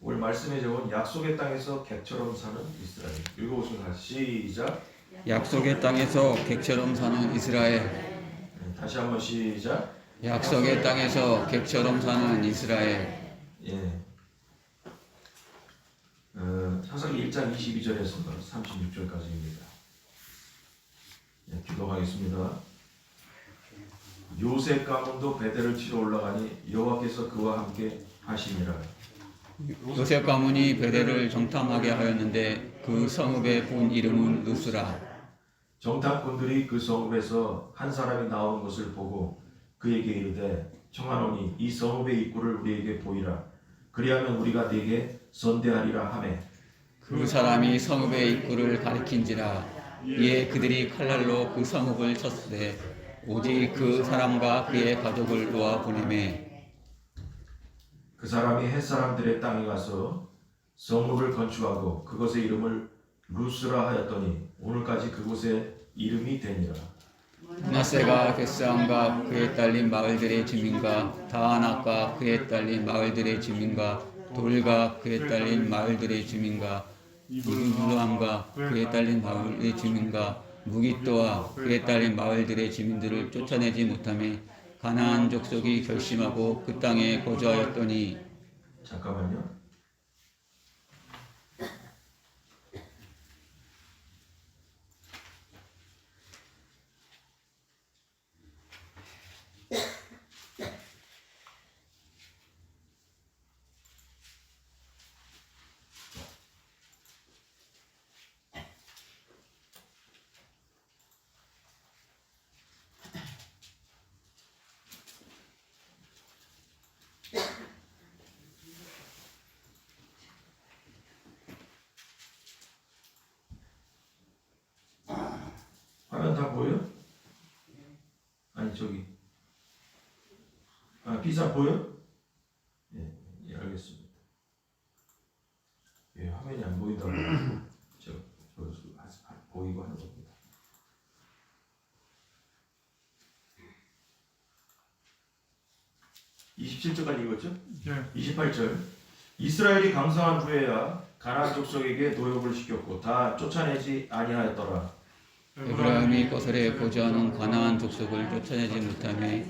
오늘 말씀에 적은 약속의 땅에서 객처럼 사는 이스라엘. 읽어보시면 같이 시작. 약속의 땅에서 객처럼 사는 이스라엘. 다시 한번 시작. 약속의 땅에서 객처럼 사는 이스라엘. 예. 사사기 1장 22절에서 36절까지입니다. 예, 기도하겠습니다. 요셉 가문도 베델을 치러 올라가니 여호와께서 그와 함께 하시니라. 요셉 가문이 베델을 정탐하게 하였는데 그 성읍의 본 이름은 루스라. 정탐꾼들이 그 성읍에서 한 사람이 나오는 것을 보고 그에게 이르되 청하노니 이 성읍의 입구를 우리에게 보이라. 그리하면 우리가 네게 선대하리라 하매 그 사람이 성읍의 입구를 가리킨지라. 이에 그들이 칼날로 그 성읍을 쳤으되 오직 그 사람과 그의 가족을 놓아 보내매 그 사람이 햇사람들의 땅에 가서 성읍을 건축하고 그것의 이름을 루스라 하였더니 오늘까지 그곳의 이름이 되니라. 므낫세가 벳스함과 그에 딸린 마을들의 주민과 다하낙과 그에 딸린 마을들의 주민과 돌과 그에 딸린 마을들의 주민과 이블람과 그에 딸린 마을의 주민과 무깃도와 그에 딸린 마을들의 주민들을 쫓아내지 못하며 가나안 족속이 결심하고 그 땅에 거주하였더니. 잠깐만요. 화면 다 보여? 아니 저기 비사 보여? 예, 알겠습니다. 예, 화면이 안 보인다고 저 보이고 하는 겁니다. 27절까지 읽었죠? 네. 28절 이스라엘이 강성한 후에야 가나안 족속에게 노역을 시켰고 다 쫓아내지 아니하였더라. 에브라임이 거설에 거주하는 가나안 족속을 쫓아내지 못하며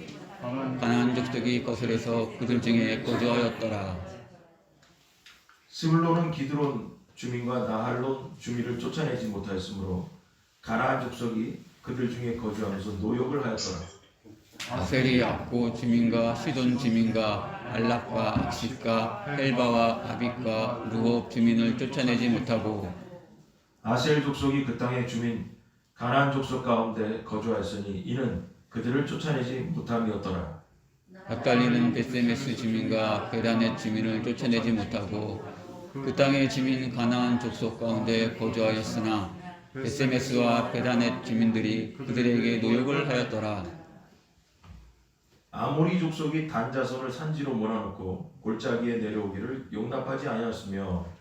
가나안 족속이 거설에서 그들 중에 거주하였더라. 스불론은 기드론 주민과 나할론 주민을 쫓아내지 못하였으므로 가나안 족속이 그들 중에 거주하면서 노역을 하였더라. 아셀이 압고 주민과 시돈 주민과 알락과 악십과 헬바와 아빅과 루홉 주민을 쫓아내지 못하고 아셀 족속이 그 땅의 주민 가나안 족속 가운데 거주하였으니 이는 그들을 쫓아내지 못함이었더라. 납달리는 베세메스 주민과 베다넷 주민을 쫓아내지 못하고 그 땅의 주민 가나안 족속 가운데 거주하였으나 베세메스와 베다넷 주민들이 그들에게 노역을 하였더라. 아모리 족속이 단 자손을 산지로 몰아넣고 골짜기에 내려오기를 용납하지 아니하였으며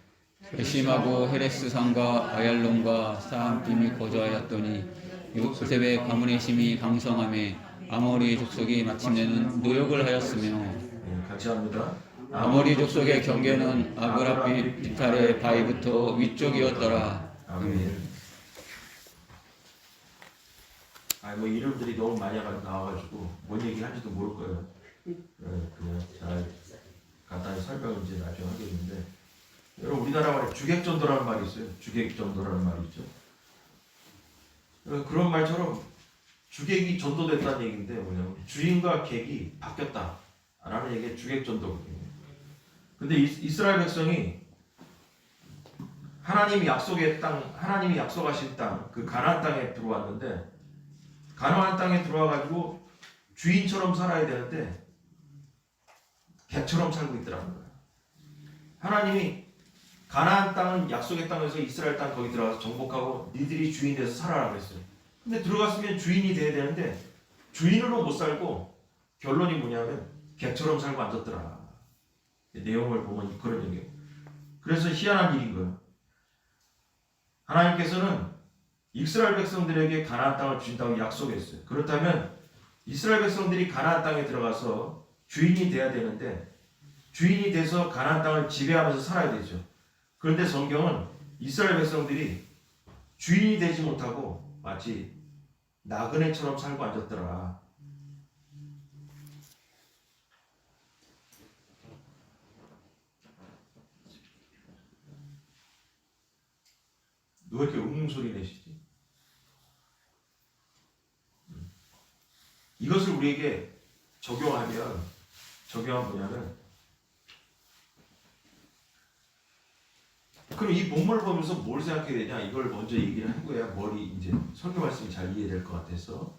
베심하고 헤레스산과 아얄론과 사함팀이 거주하였더니 요셉의 가문의 힘이 강성함에 아모리 족속이 마침내는 노역을 하였으며 같이 합니다. 아모리 족속의 경계는 아브라빛 비탈의 바위부터 위쪽이었더라. 아멘. 뭐 이름들이 너무 많이 나와가지고 뭔 얘기하는지도 모를 거예요. 그냥 잘 간단히 설명을 이제 나중에 하겠는데, 여러분 우리나라 말에 주객전도라는 말이 있어요. 주객전도라는 말이 있죠. 그런 말처럼 주객이 전도됐다는 얘기인데 뭐냐면 주인과 객이 바뀌었다라는 얘기가 주객전도거든요. 근데 이스라엘 백성이 하나님이 약속의 땅, 하나님이 약속하신 땅, 그 가나안 땅에 들어왔는데 가나안 땅에 들어와가지고 주인처럼 살아야 되는데 객처럼 살고 있더라는 거예요. 하나님이 가나안 땅은 약속의 땅에서 이스라엘 땅 거기 들어가서 정복하고 니들이 주인 돼서 살아라 그랬어요. 근데 들어갔으면 주인이 돼야 되는데 주인으로 못 살고 결론이 뭐냐면 객처럼 살고 앉았더라. 내용을 보면 그런 얘기예요. 그래서 희한한 일인 거예요. 하나님께서는 이스라엘 백성들에게 가나안 땅을 주신다고 약속했어요. 그렇다면 이스라엘 백성들이 가나안 땅에 들어가서 주인이 돼야 되는데 주인이 돼서 가나안 땅을 지배하면서 살아야 되죠. 그런데 성경은 이스라엘 백성들이 주인이 되지 못하고 마치 나그네처럼 살고 앉았더라. 누가 이렇게 소리 내시지? 이것을 우리에게 적용하면 뭐냐면, 그럼 이 본문을 보면서 뭘 생각해야 되냐? 이걸 먼저 얘기를 하고야 이제 설교 말씀이 잘 이해될 것 같아서,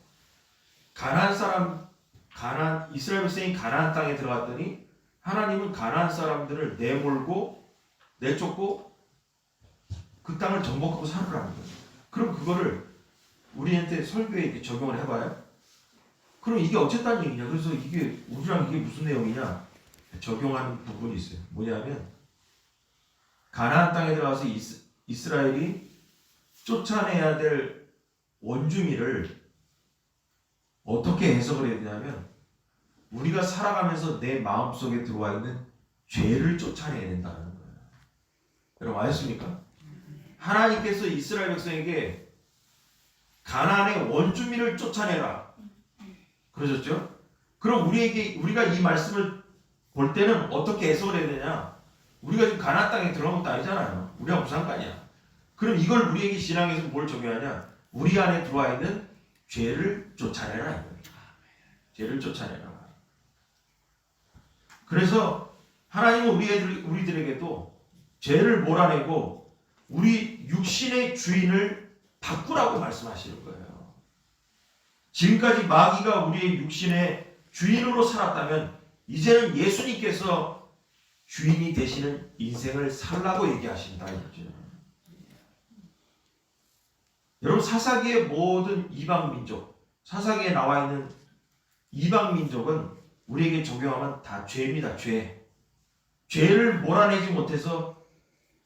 이스라엘 백성이 가나안 땅에 들어갔더니 하나님은 가나안 사람들을 내쫓고 그 땅을 정복하고 살으라는 거예요. 그럼 그거를 우리한테 설교에 이렇게 적용을 해봐요. 그럼 이게 어쨌다는 얘기냐? 그래서 이게 우리랑 이게 무슨 내용이냐? 적용하는 부분이 있어요. 뭐냐면, 가나안 땅에 들어가서 이스라엘이 쫓아내야 될 원주민을 어떻게 해석을 해야 되냐면, 우리가 살아가면서 내 마음속에 들어와 있는 죄를 쫓아내야 된다는 거예요. 여러분 아셨습니까? 하나님께서 이스라엘 백성에게 가나안의 원주민을 쫓아내라 그러셨죠? 그럼 우리가 이 말씀을 볼 때는 어떻게 해석을 해야 되냐? 우리가 지금 가나안 땅에 들어간 것도 아니잖아요. 우리가 무슨 상관이야? 그럼 이걸 우리에게 신앙에서 뭘 적용하냐? 우리 안에 들어와 있는 죄를 쫓아내라 이거예요. 죄를 쫓아내라. 그래서 하나님은 우리들에게도 죄를 몰아내고 우리 육신의 주인을 바꾸라고 말씀하시는 거예요. 지금까지 마귀가 우리의 육신의 주인으로 살았다면 이제는 예수님께서 주인이 되시는 인생을 살라고 얘기하신다 이거죠. 여러분 사사기의 모든 이방 민족, 사사기에 나와 있는 이방 민족은 우리에게 적용하면 다 죄입니다. 죄를 몰아내지 못해서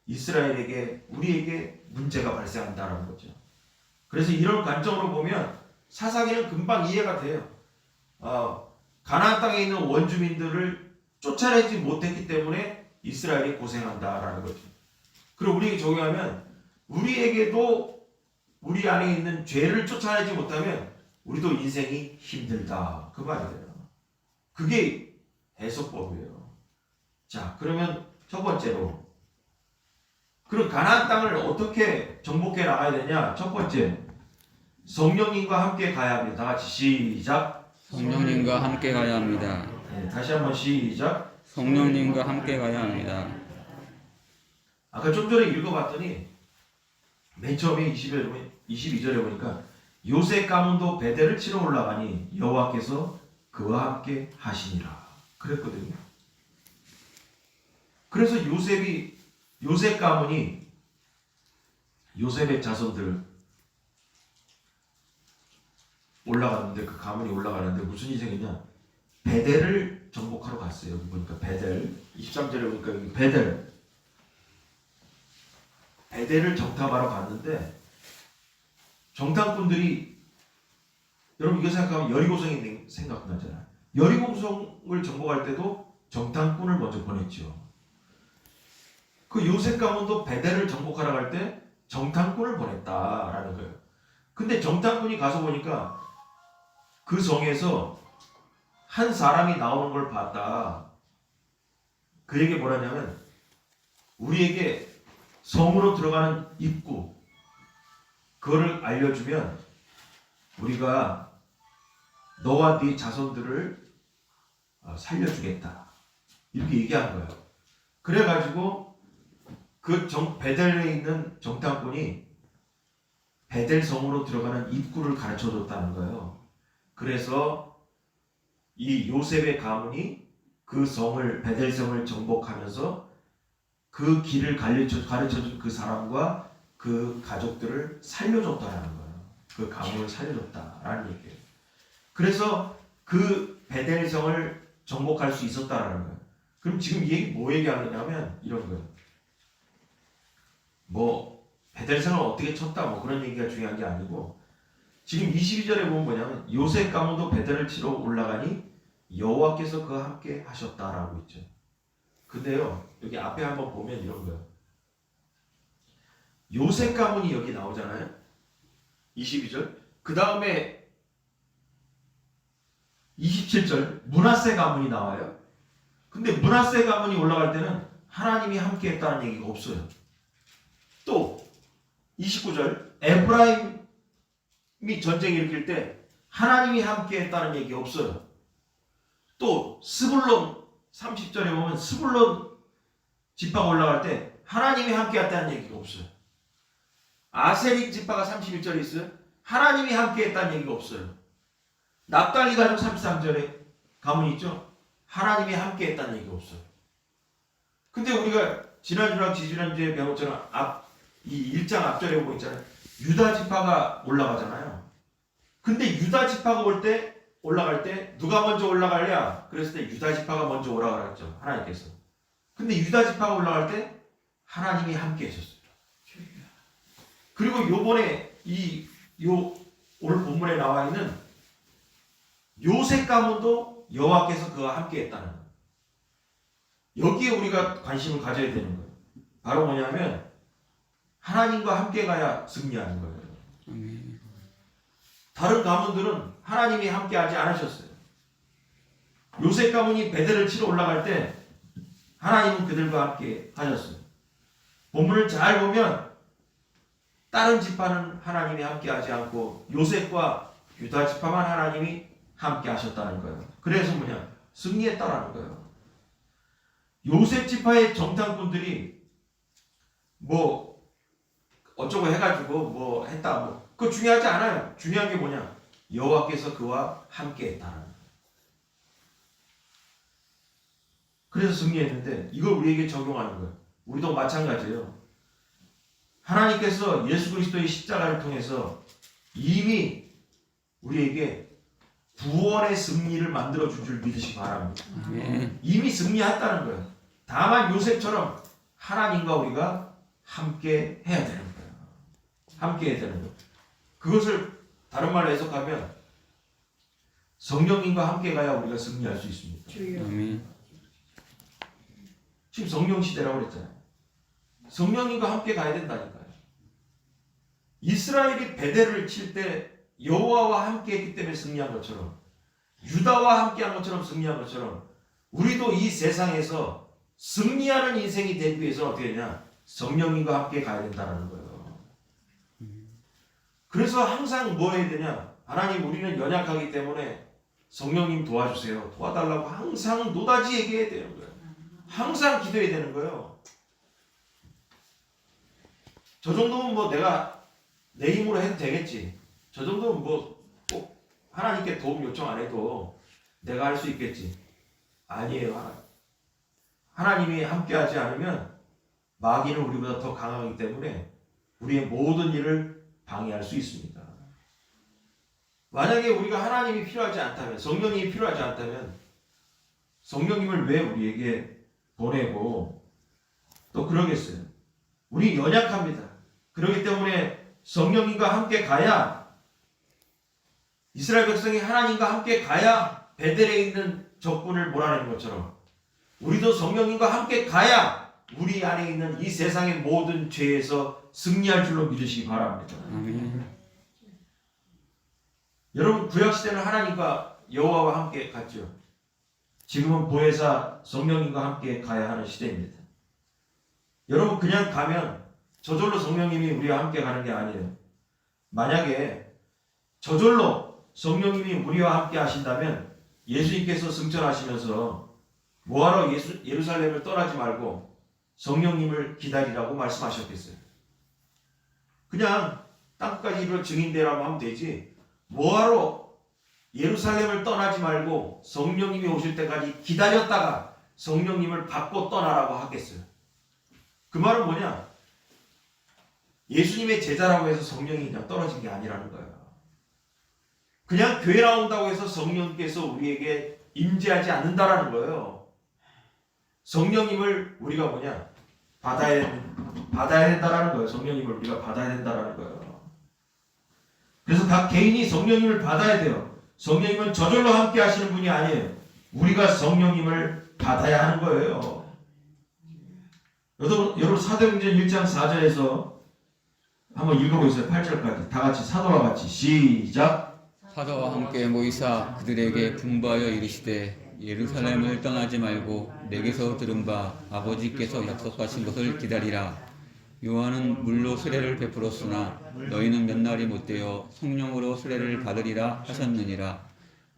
우리에게 문제가 발생한다는 거죠. 그래서 이런 관점으로 보면 사사기는 금방 이해가 돼요. 가나안 땅에 있는 원주민들을 쫓아내지 못했기 때문에 이스라엘이 고생한다라는 거죠. 그리고 우리에게 적용하면 우리에게도 우리 안에 있는 죄를 쫓아내지 못하면 우리도 인생이 힘들다 그 말이에요. 그게 해석법이에요. 자, 그러면 첫 번째로, 그럼 가나안 땅을 어떻게 정복해 나가야 되냐? 첫 번째, 성령님과 함께 가야 합니다. 다 같이 시작. 성령님과 함께 가야 합니다. 네, 다시 한번 시작. 성령님과 함께 가야 합니다. 아까 좀 전에 읽어봤더니 맨 처음에 22절에 보니까 요셉 가문도 베델을 치러 올라가니 여호와께서 그와 함께 하시니라 그랬거든요. 그래서 요셉 가문이, 요셉의 자손들 올라갔는데, 그 가문이 올라가는데 무슨 인생이냐? 베델을 정복하러 갔어요. 여기 보니까 베델, 23절에 보니까 여기 베델을 정탐하러 갔는데, 정탐꾼들이, 여러분 이거 생각하면 여리고성이 생각나잖아요. 여리고성을 정복할 때도 정탐꾼을 먼저 보냈죠. 그 요셉 가문도 베델을 정복하러 갈 때 정탐꾼을 보냈다라는 거예요. 근데 정탐꾼이 가서 보니까 그 성에서 한 사람이 나오는 걸 봤다. 그에게 뭐라냐면, 우리에게 성으로 들어가는 입구, 그거를 알려주면 우리가 너와 네 자손들을 살려주겠다. 이렇게 얘기한 거예요. 그래가지고 베델에 있는 정탐꾼이 베델 성으로 들어가는 입구를 가르쳐 줬다는 거예요. 그래서 이 요셉의 가문이 그 베델 성을 정복하면서 그 길을 가르쳐 준 그 사람과 그 가족들을 살려줬다라는 거예요. 그 가문을 살려줬다라는 얘기예요. 그래서 그 베델 성을 정복할 수 있었다라는 거예요. 그럼 지금 이 얘기 뭐 얘기하느냐면 이런 거예요. 베델성을 어떻게 쳤다 그런 얘기가 중요한 게 아니고, 지금 22절에 보면 뭐냐면 요셉 가문도 베델을 치러 올라가니 여호와께서 그와 함께 하셨다라고 있죠. 근데요, 여기 앞에 한번 보면 이런 거예요. 요셉 가문이 여기 나오잖아요. 22절. 그 다음에 27절 므낫세 가문이 나와요. 근데 므낫세 가문이 올라갈 때는 하나님이 함께 했다는 얘기가 없어요. 또 29절 에브라임이 전쟁 일으킬 때 하나님이 함께 했다는 얘기 없어요. 또 스불론 30절에 보면 스불론 지파가 올라갈 때 하나님이 함께 했다는 얘기가 없어요. 아세리 지파가 31절에 있어요. 하나님이 함께 했다는 얘기가 없어요. 납달리 가족 33절에 가문이 있죠. 하나님이 함께 했다는 얘기가 없어요. 근데 우리가 지난주랑 지지난주에 배운 것처럼 이 1장 앞절에 보고 있잖아요. 유다 지파가 올라가잖아요. 근데 유다 지파가 올라갈 때 누가 먼저 올라갈랴? 그랬을 때 유다 지파가 먼저 오라고 했죠. 하나님께서. 근데 유다 지파가 올라갈 때 하나님이 함께 하셨어요. 그리고 요번에 오늘 본문에 나와 있는 요셉 가문도 여호와께서 그와 함께 했다는 거예요. 여기에 우리가 관심을 가져야 되는 거예요. 바로 뭐냐면 하나님과 함께 가야 승리하는 거예요. 다른 가문들은 하나님이 함께 하지 않으셨어요. 요셉 가문이 베델을 치러 올라갈 때 하나님은 그들과 함께 하셨어요. 본문을 잘 보면 다른 지파는 하나님이 함께 하지 않고 요셉과 유다 지파만 하나님이 함께 하셨다는 거예요. 그래서 뭐냐? 승리했다라는 거예요. 요셉 지파의 정탐꾼들이 뭐 어쩌고 해가지고 뭐 했다 그거 중요하지 않아요. 중요한 게 뭐냐? 여호와께서 그와 함께 했다는 거예요. 그래서 승리했는데 이걸 우리에게 적용하는 거예요. 우리도 마찬가지예요. 하나님께서 예수 그리스도의 십자가를 통해서 이미 우리에게 구원의 승리를 만들어 준 줄 믿으시기 바랍니다. 이미 승리했다는 거예요. 다만 요셉처럼 하나님과 우리가 함께 해야 되는 거예요. 함께 해야 되는 거예요. 그것을 다른 말로 해석하면 성령님과 함께 가야 우리가 승리할 수 있습니다. 지금 성령 시대라고 그랬잖아요. 성령님과 함께 가야 된다니까요. 이스라엘이 베델을 칠 때 여호와와 함께 했기 때문에 승리한 것처럼 유다와 함께 한 것처럼 승리한 것처럼 우리도 이 세상에서 승리하는 인생이 되기 위해서 어떻게 되냐? 성령님과 함께 가야 된다는 거예요. 그래서 항상 뭐 해야 되냐? 하나님 우리는 연약하기 때문에 성령님 도와주세요. 도와달라고 항상 노다지 얘기해야 되는 거예요. 항상 기도해야 되는 거예요. 저 정도면 뭐 내가 내 힘으로 해도 되겠지. 저 정도면 뭐 꼭 하나님께 도움 요청 안 해도 내가 할 수 있겠지. 아니에요. 하나님이 함께하지 않으면 마귀는 우리보다 더 강하기 때문에 우리의 모든 일을 방해할 수 있습니다. 만약에 우리가 하나님이 필요하지 않다면, 성령님이 필요하지 않다면 성령님을 왜 우리에게 보내고 또 그러겠어요? 우리 연약합니다. 그렇기 때문에 성령님과 함께 가야 이스라엘 백성이 하나님과 함께 가야 베델에 있는 적군을 몰아내는 것처럼 우리도 성령님과 함께 가야 우리 안에 있는 이 세상의 모든 죄에서 승리할 줄로 믿으시기 바랍니다. 여러분 구약시대는 하나님과 여호와와 함께 갔죠. 지금은 보혜사 성령님과 함께 가야 하는 시대입니다. 여러분 그냥 가면 저절로 성령님이 우리와 함께 가는 게 아니에요. 만약에 저절로 성령님이 우리와 함께 하신다면 예수님께서 승천하시면서 뭐하러 예루살렘을 떠나지 말고 성령님을 기다리라고 말씀하셨겠어요. 그냥 땅끝까지 이르러 증인되라고 하면 되지 뭐하러 예루살렘을 떠나지 말고 성령님이 오실 때까지 기다렸다가 성령님을 받고 떠나라고 하겠어요. 그 말은 뭐냐? 예수님의 제자라고 해서 성령이 그냥 떨어진 게 아니라는 거예요. 그냥 교회 나온다고 해서 성령께서 우리에게 임재하지 않는다라는 거예요. 성령님을 우리가 뭐냐? 받아야 된다라는 거예요. 성령님을 우리가 받아야 된다라는 거예요. 그래서 각 개인이 성령님을 받아야 돼요. 성령님은 저절로 함께 하시는 분이 아니에요. 우리가 성령님을 받아야 하는 거예요. 여러분 사도행전 1장 4절에서 한번 읽어보세요. 8절까지 다 같이 사도와 같이 시작. 사도와 함께 모이사 그들에게 분부하여 이르시되 예루살렘을 떠나지 말고 내게서 들은 바 아버지께서 약속하신 것을 기다리라. 요한은 물로 세례를 베풀었으나 너희는 몇 날이 못되어 성령으로 세례를 받으리라 하셨느니라.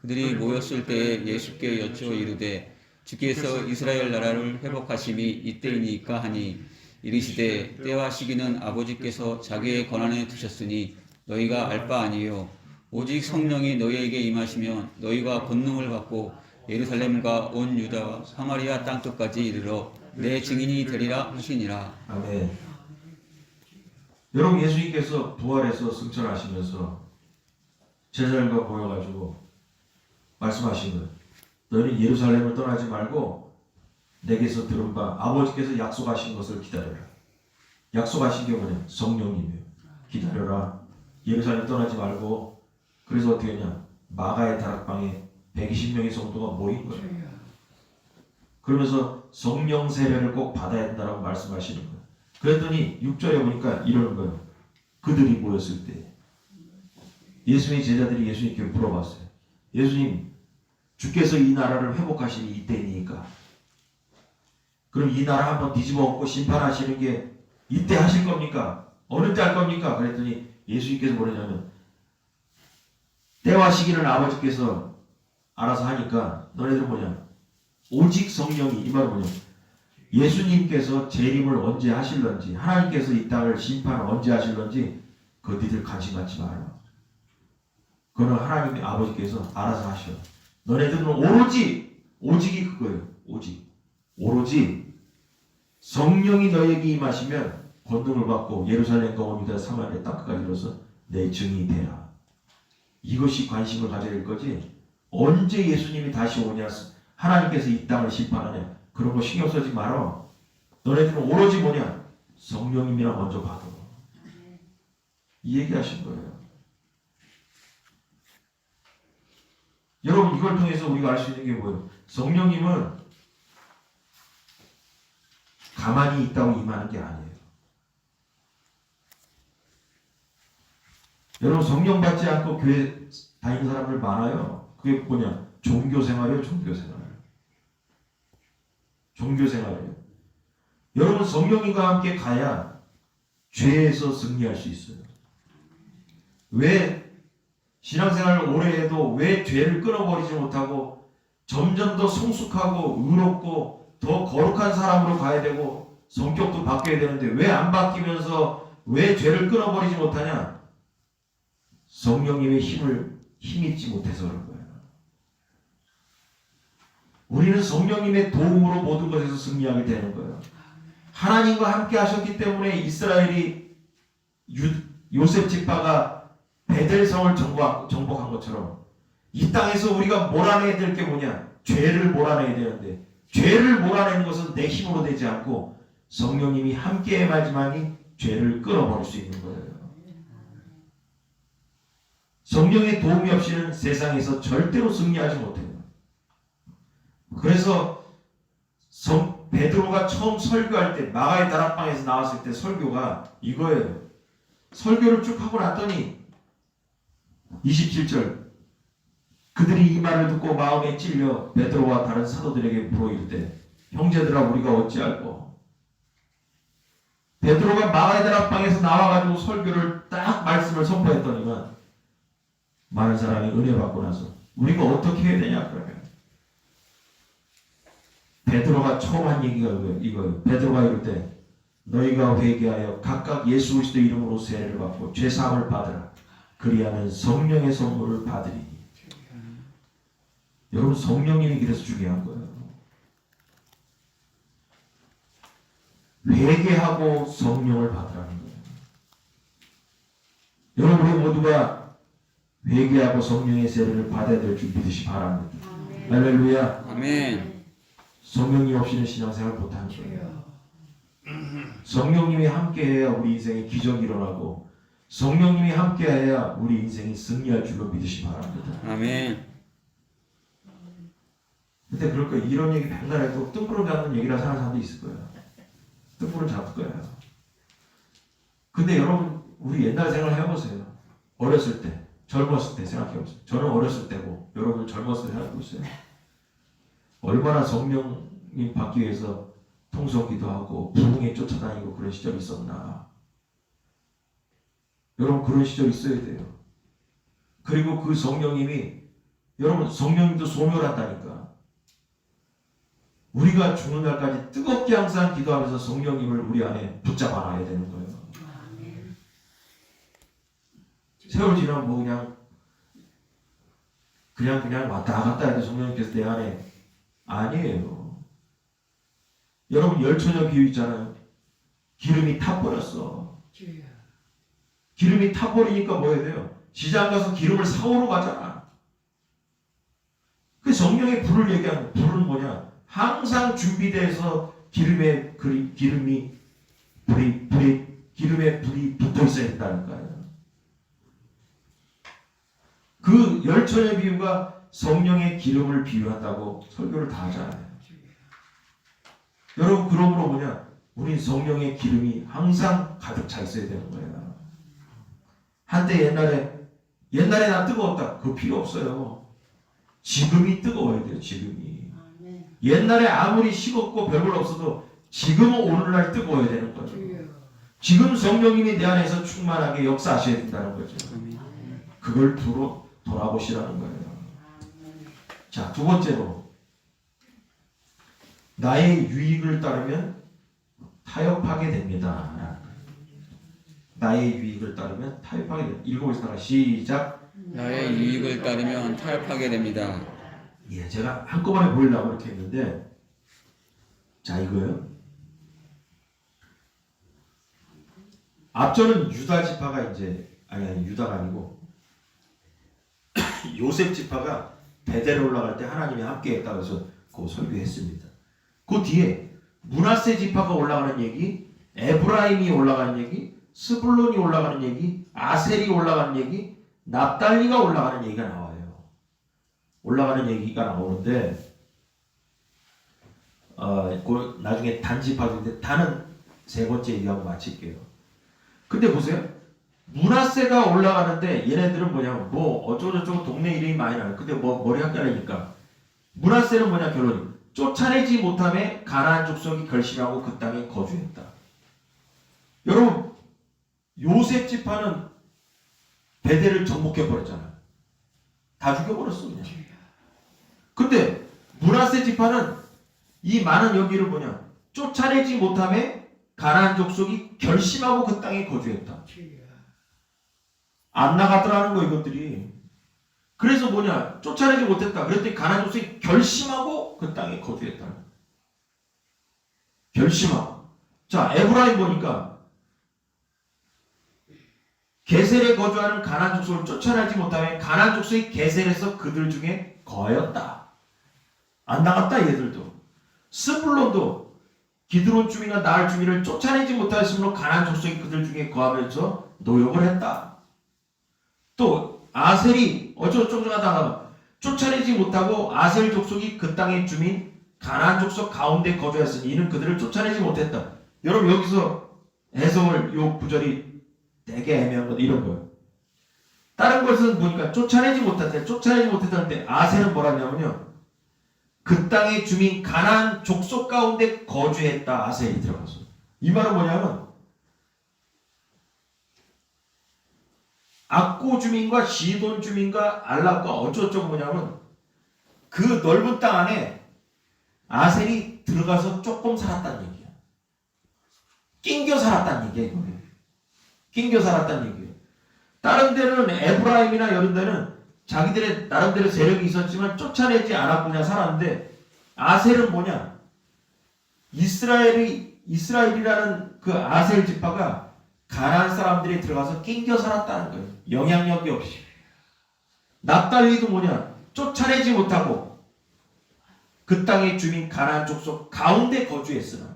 그들이 모였을 때에 예수께 여쭈어 이르되 주께서 이스라엘 나라를 회복하심이 이때이니까 하니 이르시되 때와 시기는 아버지께서 자기의 권한에 두셨으니 너희가 알 바 아니요 오직 성령이 너희에게 임하시면 너희가 권능을 받고 예루살렘과 온 유다와 사마리아 땅끝까지 이르러 내 증인이 되리라 하시니라. 아멘. 여러분 예수님께서 부활해서 승천하시면서 제자들과 모여가지고 말씀하신 거예요. 너희는 예루살렘을 떠나지 말고 내게서 들은 바 아버지께서 약속하신 것을 기다려라. 약속하신 게 뭐냐? 성령님이에요. 기다려라. 예루살렘 떠나지 말고. 그래서 어떻게 했냐? 마가의 다락방에 120명의 성도가 모인 거예요. 그러면서 성령 세례를 꼭 받아야 된다고 말씀하시는 거예요. 그랬더니 6절에 보니까 이러는 거예요. 그들이 모였을 때 예수님의 제자들이 예수님께 물어봤어요. 예수님, 주께서 이 나라를 회복하시니 이때이니까 그럼 이 나라 한번 뒤집어 엎고 심판하시는 게 이때 하실 겁니까? 어느 때 할 겁니까? 그랬더니 예수님께서 뭐냐면 때와 시기는 아버지께서 알아서 하니까 너네들은 뭐냐? 오직 성령이, 이 말은 뭐냐? 예수님께서 재림을 언제 하실런지, 하나님께서 이 땅을 심판을 언제 하실런지 그거 니들 관심 갖지 마라. 그거는 하나님의 아버지께서 알아서 하셔. 너네들은 오직이 그거예요. 오로지 성령이 너에게 임하시면 권능을 받고 예루살렘과 온 유다 사마리아 땅까지 이르러서 내 증인이 되라. 이것이 관심을 가져야 될 거지. 언제 예수님이 다시 오냐, 하나님께서 이 땅을 심판하냐, 그런 거 신경 쓰지 말아. 너네들은 오로지 뭐냐? 성령님이랑 먼저 받아. 이 얘기하신 거예요. 여러분 이걸 통해서 우리가 알 수 있는 게 뭐예요? 성령님은 가만히 있다고 임하는 게 아니에요. 여러분 성령 받지 않고 교회 다니는 사람들 많아요. 그게 뭐냐? 종교생활이에요. 종교생활이에요. 여러분 성령님과 함께 가야 죄에서 승리할 수 있어요. 왜 신앙생활을 오래 해도 왜 죄를 끊어버리지 못하고 점점 더 성숙하고 의롭고 더 거룩한 사람으로 가야 되고 성격도 바뀌어야 되는데 왜 안 바뀌면서 왜 죄를 끊어버리지 못하냐? 성령님의 힘 있지 못해서 그런 거예요. 우리는 성령님의 도움으로 모든 것에서 승리하게 되는 거예요. 하나님과 함께 하셨기 때문에 이스라엘이 요셉 지파가 베델성을 정복한 것처럼 이 땅에서 우리가 몰아내야 될 게 뭐냐? 죄를 몰아내야 되는데 죄를 몰아내는 것은 내 힘으로 되지 않고 성령님이 함께 해야지만이 죄를 끊어버릴 수 있는 거예요. 성령의 도움이 없이는 세상에서 절대로 승리하지 못해요. 그래서 베드로가 처음 설교할 때 마가의 다락방에서 나왔을 때 설교가 이거예요. 설교를 쭉 하고 났더니 27절 그들이 이 말을 듣고 마음에 찔려 베드로와 다른 사도들에게 물어 이르되 형제들아 우리가 어찌할꼬. 베드로가 마가의 다락방에서 나와가지고 설교를 딱 말씀을 선포했더니만 많은 사람이 은혜 받고 나서 우리가 어떻게 해야 되냐 그러면 베드로가 처음 한 얘기가 이거예요. 베드로가 이럴 때 너희가 회개하여 각각 예수 그리스도 이름으로 세례를 받고 죄사함을 받으라. 그리하면 성령의 선물을 받으리니. 여러분 성령님이 그래서 중요한 거예요. 회개하고 성령을 받으라는 거예요. 여러분 우리 모두가 회개하고 성령의 세례를 받아야 될 줄 믿으시 바랍니다. 할렐루야. 아멘. 성령님 없이는 신앙생활 못하는 거예요. 성령님이 함께해야 우리 인생에 기적이 일어나고 성령님이 함께해야 우리 인생이 승리할 줄로 믿으시 바랍니다. 아멘. 근데 그럴 거예요. 이런 얘기 맨날 해도 뜬구름 잡는 얘기라 하는 사람도 있을 거예요. 80% 잡을 거예요. 근데 여러분 우리 옛날 생각을 해보세요. 어렸을 때, 젊었을 때 생각해보세요. 저는 어렸을 때고 여러분 젊었을 때 생각해보세요. 얼마나 성령님 받기 위해서 통성기도 하고 부흥에 쫓아다니고 그런 시절이 있었나. 여러분 그런 시절이 있어야 돼요. 그리고 그 성령님이 여러분 성령님도 소멸한다니까. 우리가 죽는 날까지 뜨겁게 항상 기도하면서 성령님을 우리 안에 붙잡아놔야 되는 거예요. 세월 지나면 뭐 그냥 왔다 갔다 해도 성령님께서 내 안에 아니에요. 여러분 열처녀 비유 있잖아요. 기름이 타버렸어. 기름이 타버리니까 뭐 해야 돼요? 시장 가서 기름을 사오러 가잖아. 그 성령의 불을 얘기하는 불은 뭐냐? 항상 준비돼서 기름에 불이 붙어 있어야 된다니까요. 그 열처녀 비유가 성령의 기름을 비유한다고 설교를 다 하잖아요. 여러분 그러므로 뭐냐? 우린 성령의 기름이 항상 가득 차 있어야 되는 거예요. 한때 옛날에 나 뜨거웠다. 그거 필요 없어요. 지금이 뜨거워야 돼요. 지금이. 옛날에 아무리 식었고 별걸 없어도 지금은 오늘날 뜨거워야 되는 거죠. 지금 성령님이 내 안에서 충만하게 역사하셔야 된다는 거죠. 그걸 돌아보시라는 거예요. 자, 두 번째로 나의 유익을 따르면 타협하게 됩니다. 나의 유익을 따르면 타협하게 됩니다. 읽어보시다가 시작. 나의 유익을 따르면 타협하게 됩니다. 예, 제가 한꺼번에 보이려고 이렇게 했는데, 자 이거요. 앞전은 유다 지파가 아니 유다가 아니고 요셉 지파가 베델에 올라갈 때 하나님이 함께했다고 해서 그 설교했습니다. 그 뒤에 므낫세 지파가 올라가는 얘기, 에브라임이 올라가는 얘기, 스불론이 올라가는 얘기, 아셀이 올라가는 얘기, 납달리가 올라가는 얘기가 나와요. 올라가는 얘기가 나오는데 그 나중에 단 지파인데 단은 세 번째 얘기하고 마칠게요. 근데 보세요. 므낫세가 올라가는데 얘네들은 뭐냐면 뭐 어쩌고저쩌고 동네 이름이 많이 나요. 근데 뭐 머리 학교라니까. 므낫세는 뭐냐 결론이 쫓아내지 못함에 가나안 족속이 결심하고 그 땅에 거주했다. 여러분 요셉 지파는 베델을 정복해 버렸잖아요. 다 죽여버렸어 그냥. 근데 므낫세 지파는 이 많은 여기를 뭐냐 쫓아내지 못함에 가나안 족속이 결심하고 그 땅에 거주했다. 안 나가더라는 거 이것들이. 그래서 뭐냐 쫓아내지 못했다. 그랬더니 가나안 족속이 결심하고 그 땅에 거주했다. 결심하고. 자 에브라임 보니까 게셀에 거주하는 가나안 족속을 쫓아내지 못하면 가나안 족속이 게셀에서 그들 중에 거하였다. 안 나갔다 얘들도. 스불론도 기드론 주민과 나할 주민을 쫓아내지 못하였으므로 가나안 족속이 그들 중에 거하면서 노역을 했다. 또 아셀이 어쩌고저쩌고 하다가 쫓아내지 못하고 아셀 족속이 그 땅의 주민 가나안 족속 가운데 거주했으니 이는 그들을 쫓아내지 못했다. 여러분 여기서 해석을 요 구절이 되게 애매한 건 이런 거예요. 다른 것은 보니까 쫓아내지 못했다는데 아셀은 뭐라 하냐면요. 그 땅의 주민 가나안 족속 가운데 거주했다. 아셀이 들어가서. 이 말은 뭐냐면 악고 주민과 시돈 주민과 알랍과 어쩌고저쩌고 뭐냐면 그 넓은 땅 안에 아셀이 들어가서 조금 살았다는 얘기야. 낑겨 살았다는 얘기야 이거는. 낑겨 살았다는 얘기예요. 다른 데는 에브라임이나 이런 데는 자기들의 나름대로 세력이 있었지만 쫓아내지 않았고 그냥 살았는데 아셀은 뭐냐? 이스라엘이라는 그 아셀 지파가 가나안 사람들이 들어가서 낑겨 살았다는 거예요. 영향력이 없이. 납달리도 뭐냐? 쫓아내지 못하고 그 땅의 주민 가나안 족속 가운데 거주했으나.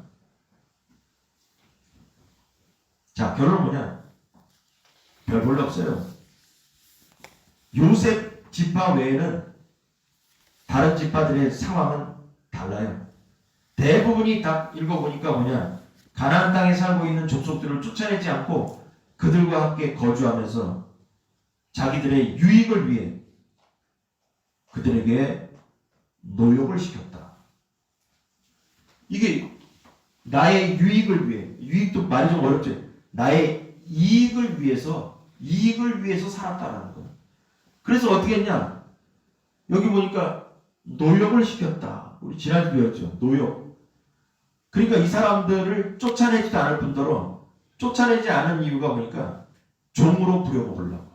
자 결론은 뭐냐? 별 볼일 없어요. 요셉 지파 외에는 다른 지파들의 상황은 달라요. 대부분이 다 읽어보니까 뭐냐 가나안 땅에 살고 있는 족속들을 쫓아내지 않고 그들과 함께 거주하면서 자기들의 유익을 위해 그들에게 노역을 시켰다. 이게 나의 유익을 위해, 유익도 말이 좀 어렵죠. 나의 이익을 위해서 살았다라는 거예요. 그래서 어떻게 했냐? 여기 보니까 노역을 시켰다. 우리 지난주 배웠죠. 노역. 그러니까 이 사람들을 쫓아내지도 않을 뿐더러 쫓아내지 않은 이유가 보니까 종으로 부려먹으려고.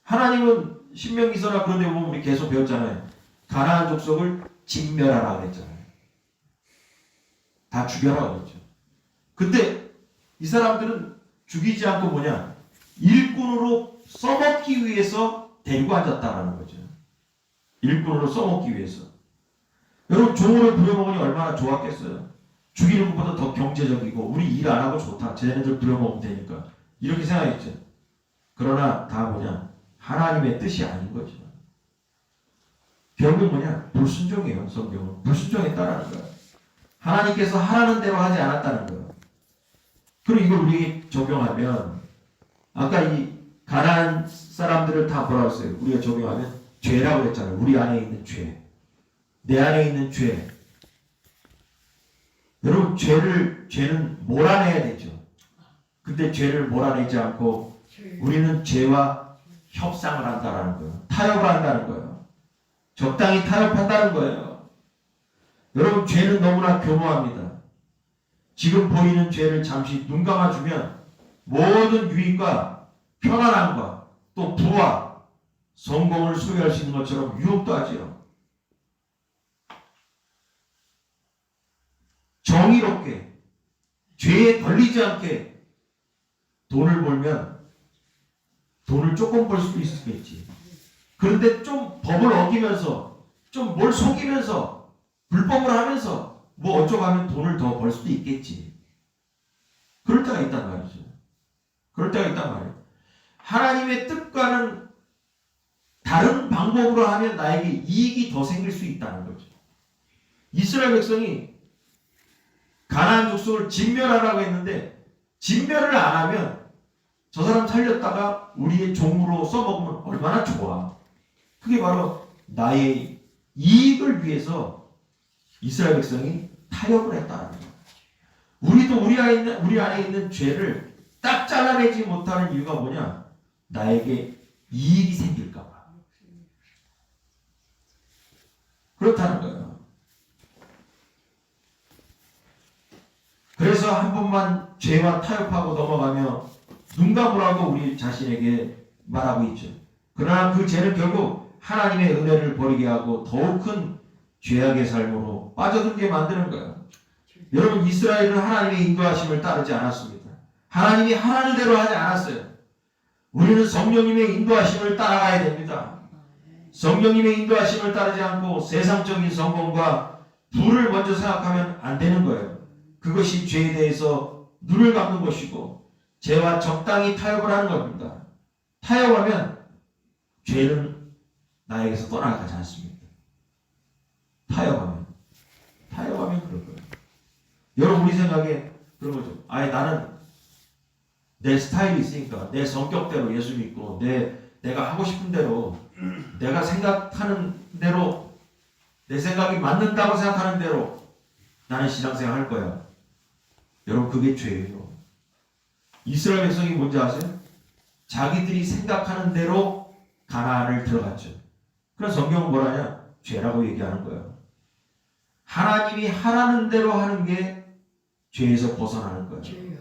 하나님은 신명기서나 그런 데 보면 우리 계속 배웠잖아요. 가나안 족속을 진멸하라 그랬잖아요. 다 죽여라 그랬죠. 근데 이 사람들은 죽이지 않고 뭐냐? 일꾼으로 써먹기 위해서 데리고 앉았다라는 거죠. 일꾼으로 써먹기 위해서. 여러분 종으로 부려먹으니 얼마나 좋았겠어요. 죽이는 것보다 더 경제적이고 우리 일 안 하고 좋다. 쟤네들 부려먹으면 되니까. 이렇게 생각했죠. 그러나 다 뭐냐? 하나님의 뜻이 아닌 거죠. 결국 뭐냐? 불순종이에요. 성경은. 불순종했다라는 거예요. 하나님께서 하라는 대로 하지 않았다는 거예요. 그리고 이걸 우리에게 적용하면 아까 이 가나안 사람들을 다 뭐라고 했어요? 우리가 적용하면 죄라고 했잖아요. 우리 안에 있는 죄. 내 안에 있는 죄. 여러분 죄는 몰아내야 되죠. 근데 죄를 몰아내지 않고 우리는 죄와 협상을 한다는 거예요. 타협을 한다는 거예요. 적당히 타협한다는 거예요. 여러분 죄는 너무나 교묘합니다. 지금 보이는 죄를 잠시 눈 감아주면 모든 유익과 편안함과 또 부와 성공을 소유할 수 있는 것처럼 유혹도 하지요. 정의롭게 죄에 걸리지 않게 돈을 벌면 돈을 조금 벌 수도 있겠지. 그런데 좀 법을 어기면서 좀 뭘 속이면서 불법을 하면서 뭐 어쩌고 하면 돈을 더 벌 수도 있겠지. 그럴 때가 있단 말이죠. 그럴 때가 있단 말이에요. 하나님의 뜻과는 다른 방법으로 하면 나에게 이익이 더 생길 수 있다는 거죠. 이스라엘 백성이 가나안 족속을 진멸하라고 했는데 진멸을 안 하면 저 사람 살렸다가 우리의 종으로 써먹으면 얼마나 좋아. 그게 바로 나의 이익을 위해서 이스라엘 백성이 타협을 했다는 거예요. 우리도 우리 안에 있는 죄를 딱 잘라내지 못하는 이유가 뭐냐? 나에게 이익이 생길까 봐. 그렇다는 거예요. 그래서 한 번만 죄와 타협하고 넘어가며 눈 감으라고 우리 자신에게 말하고 있죠. 그러나 그 죄는 결국 하나님의 은혜를 버리게 하고 더욱 큰 죄악의 삶으로 빠져들게 만드는 거예요. 여러분 이스라엘은 하나님의 인도하심을 따르지 않았습니다. 하나님이 하라는 대로 하지 않았어요. 우리는 성령님의 인도하심을 따라가야 됩니다. 성령님의 인도하심을 따르지 않고 세상적인 성공과 부를 먼저 생각하면 안 되는 거예요. 그것이 죄에 대해서 눈을 감는 것이고 죄와 적당히 타협을 하는 겁니다. 타협하면 죄는 나에게서 떠나가지 않습니다. 타협하면 그런 거예요. 여러분 우리 생각에 그런 거죠. 아예 나는 내 스타일이 있으니까 내 성격대로 예수 믿고 내가 하고 싶은 대로 내가 생각하는 대로 내 생각이 맞는다고 생각하는 대로 나는 신앙생활 할 거야. 여러분 그게 죄예요. 이스라엘 백성이 뭔지 아세요? 자기들이 생각하는 대로 가나안을 들어갔죠. 그래서 성경은 뭐라냐? 죄라고 얘기하는 거예요. 하나님이 하라는 대로 하는 게 죄에서 벗어나는 거예요.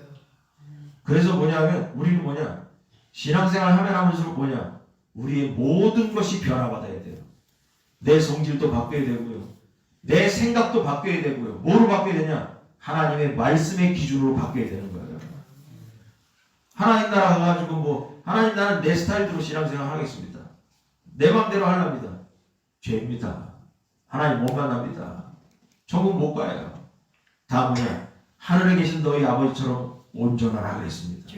그래서 뭐냐면 우리는 뭐냐? 신앙생활 하면 하면서 뭐냐? 우리의 모든 것이 변화받아야 돼요. 내 성질도 바뀌어야 되고요. 내 생각도 바뀌어야 되고요. 뭐로 바뀌어야 되냐? 하나님의 말씀의 기준으로 바뀌어야 되는 거예요. 하나님 나라 가가지고 하나님 나는 내 스타일대로 신앙생활 하겠습니다. 내 마음대로 하랍니다. 죄입니다. 하나님 못 만납니다. 천국 못 가요. 다 뭐냐? 하늘에 계신 너희 아버지처럼 온전하라 그랬습니다.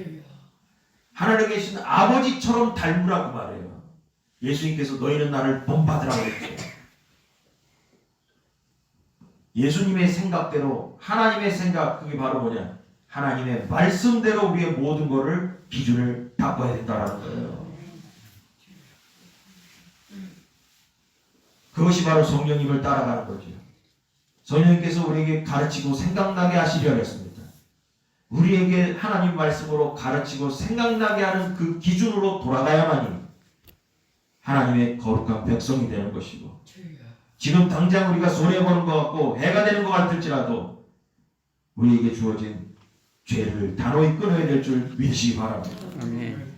하늘에 계신 아버지처럼 닮으라고 말해요. 예수님께서 너희는 나를 본받으라고 했죠. 예수님의 생각대로 하나님의 생각 그게 바로 뭐냐? 하나님의 말씀대로 우리의 모든 것을 기준을 바꿔야 된다라는 거예요. 그것이 바로 성령님을 따라가는 거죠. 성령님께서 우리에게 가르치고 생각나게 하시려 했습니다. 우리에게 하나님 말씀으로 가르치고 생각나게 하는 그 기준으로 돌아가야만이 하나님의 거룩한 백성이 되는 것이고, 지금 당장 우리가 손해보는 것 같고 해가 되는 것 같을지라도 우리에게 주어진 죄를 단호히 끊어야 될 줄 믿으시기 바랍니다. 아멘.